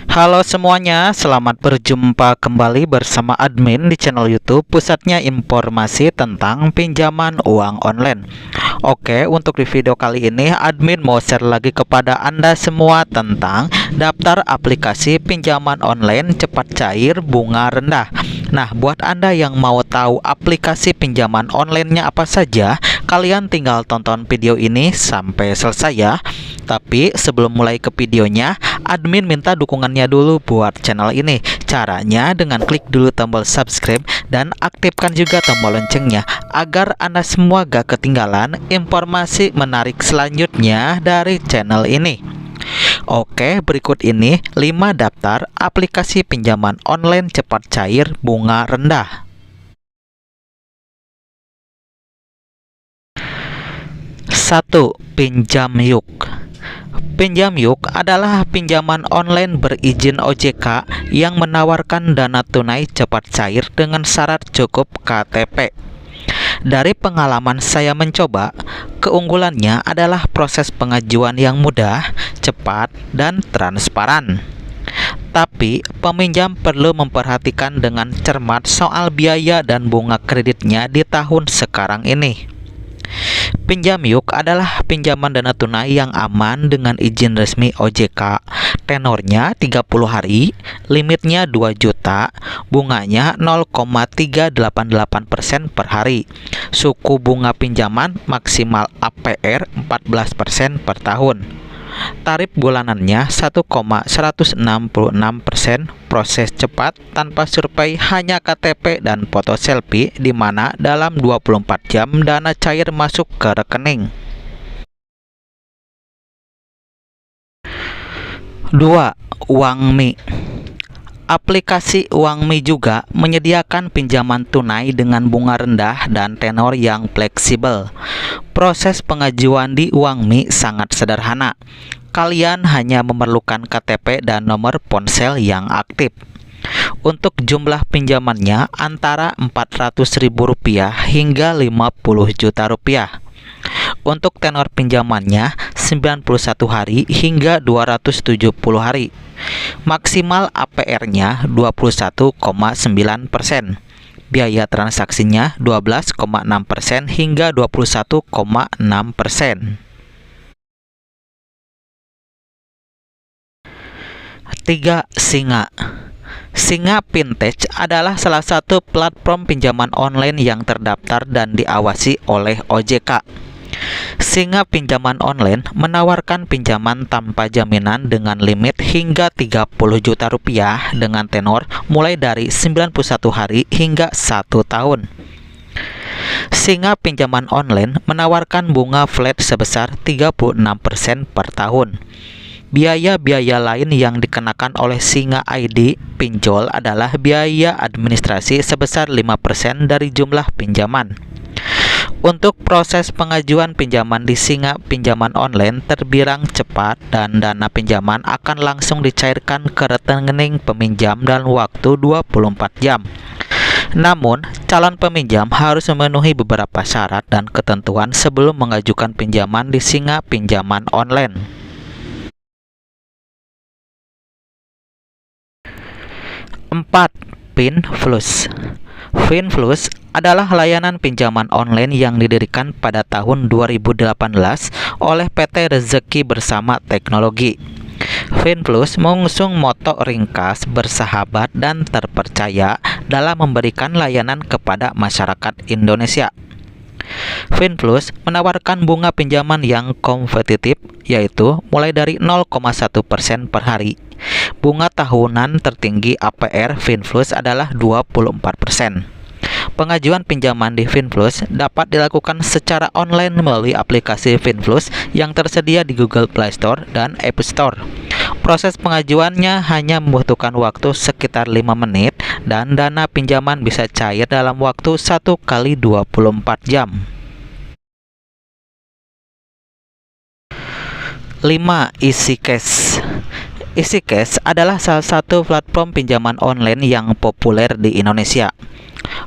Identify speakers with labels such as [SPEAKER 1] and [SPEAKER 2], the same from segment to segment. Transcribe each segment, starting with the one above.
[SPEAKER 1] Halo semuanya, selamat berjumpa kembali bersama admin di channel YouTube Pusatnya Informasi tentang Pinjaman Uang Online. Oke, untuk di video kali ini admin mau share lagi kepada Anda semua tentang daftar aplikasi pinjaman online cepat cair bunga rendah. Nah, buat Anda yang mau tahu aplikasi pinjaman online-nya apa saja, kalian tinggal tonton video ini sampai selesai ya. Tapi sebelum mulai ke videonya, admin minta dukungannya dulu buat channel ini. Caranya dengan klik dulu tombol subscribe dan aktifkan juga tombol loncengnya agar Anda semua gak ketinggalan informasi menarik selanjutnya dari channel ini. Oke, berikut ini 5 daftar aplikasi pinjaman online cepat cair bunga rendah. 1. Pinjam Yuk. Pinjam Yuk adalah pinjaman online berizin OJK yang menawarkan dana tunai cepat cair dengan syarat cukup KTP. Dari pengalaman saya mencoba, keunggulannya adalah proses pengajuan yang mudah, cepat, dan transparan. Tapi, peminjam perlu memperhatikan dengan cermat soal biaya dan bunga kreditnya di tahun sekarang ini. Pinjam Yuk adalah pinjaman dana tunai yang aman dengan izin resmi OJK. Tenornya 30 hari, limitnya 2 juta, bunganya 0,388% per hari. Suku bunga pinjaman maksimal APR 14% per tahun. Tarif bulanannya 1,166%, proses cepat tanpa survei, hanya KTP dan foto selfie, di mana dalam 24 jam dana cair masuk ke rekening. 2. Uangmi. Aplikasi Uangmi juga menyediakan pinjaman tunai dengan bunga rendah dan tenor yang fleksibel. Proses pengajuan di Uangmi sangat sederhana. Kalian hanya memerlukan KTP dan nomor ponsel yang aktif. Untuk jumlah pinjamannya antara Rp400.000 hingga Rp50 juta. Untuk tenor pinjamannya 91 hari hingga 270 hari. Maksimal APR-nya 21,9%. Biaya transaksinya 12,6% hingga 21,6%. 3. Singa. Singa Fintech adalah salah satu platform pinjaman online yang terdaftar dan diawasi oleh OJK. Singa Pinjaman Online menawarkan pinjaman tanpa jaminan dengan limit hingga Rp30 juta dengan tenor mulai dari 91 hari hingga 1 tahun. Singa Pinjaman Online menawarkan bunga flat sebesar 36% per tahun. Biaya-biaya lain yang dikenakan oleh Singa ID Pinjol adalah biaya administrasi sebesar 5% dari jumlah pinjaman. Untuk proses pengajuan pinjaman di Singa Pinjaman Online terbilang cepat dan dana pinjaman akan langsung dicairkan ke rekening peminjam dalam waktu 24 jam. Namun, calon peminjam harus memenuhi beberapa syarat dan ketentuan sebelum mengajukan pinjaman di Singa Pinjaman Online. 4. Finflush. Finflush adalah layanan pinjaman online yang didirikan pada tahun 2018 oleh PT Rezeki Bersama Teknologi. Finflush mengusung moto ringkas, bersahabat, dan terpercaya dalam memberikan layanan kepada masyarakat Indonesia. Finflush menawarkan bunga pinjaman yang kompetitif, yaitu mulai dari 0,1% per hari. Bunga tahunan tertinggi APR Finflush adalah 24%. Pengajuan pinjaman di Finflush dapat dilakukan secara online melalui aplikasi Finflush yang tersedia di Google Play Store dan App Store. Proses pengajuannya hanya membutuhkan waktu sekitar 5 menit dan dana pinjaman bisa cair dalam waktu 1 kali 24 jam. 5. EasyCash. EasyCash adalah salah satu platform pinjaman online yang populer di Indonesia.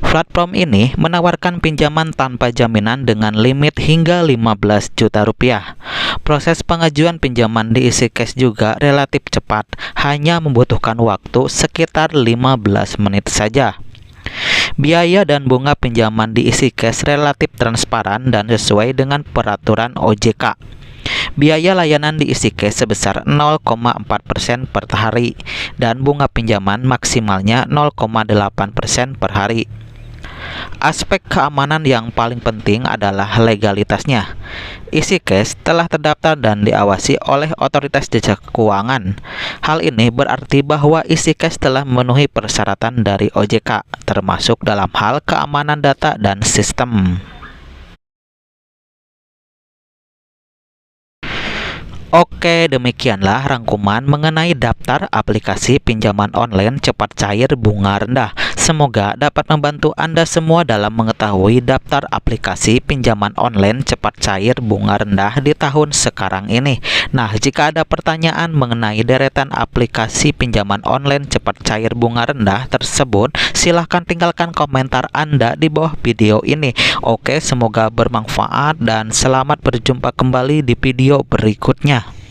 [SPEAKER 1] Platform ini menawarkan pinjaman tanpa jaminan dengan limit hingga 15 juta rupiah. Proses pengajuan pinjaman di EasyCash juga relatif cepat, hanya membutuhkan waktu sekitar 15 menit saja. Biaya dan bunga pinjaman di EasyCash relatif transparan dan sesuai dengan peraturan OJK. Biaya layanan di EasyCash sebesar 0,4% per hari dan bunga pinjaman maksimalnya 0,8% per hari. Aspek keamanan yang paling penting adalah legalitasnya. EasyCash telah terdaftar dan diawasi oleh otoritas jasa keuangan. Hal ini berarti bahwa EasyCash telah memenuhi persyaratan dari OJK, termasuk dalam hal keamanan data dan sistem. Oke, demikianlah rangkuman mengenai daftar aplikasi pinjaman online cepat cair bunga rendah. Semoga dapat membantu Anda semua dalam mengetahui daftar aplikasi pinjaman online cepat cair bunga rendah di tahun sekarang ini. Nah, jika ada pertanyaan mengenai deretan aplikasi pinjaman online cepat cair bunga rendah tersebut, silahkan tinggalkan komentar Anda di bawah video ini. Oke, semoga bermanfaat dan selamat berjumpa kembali di video berikutnya.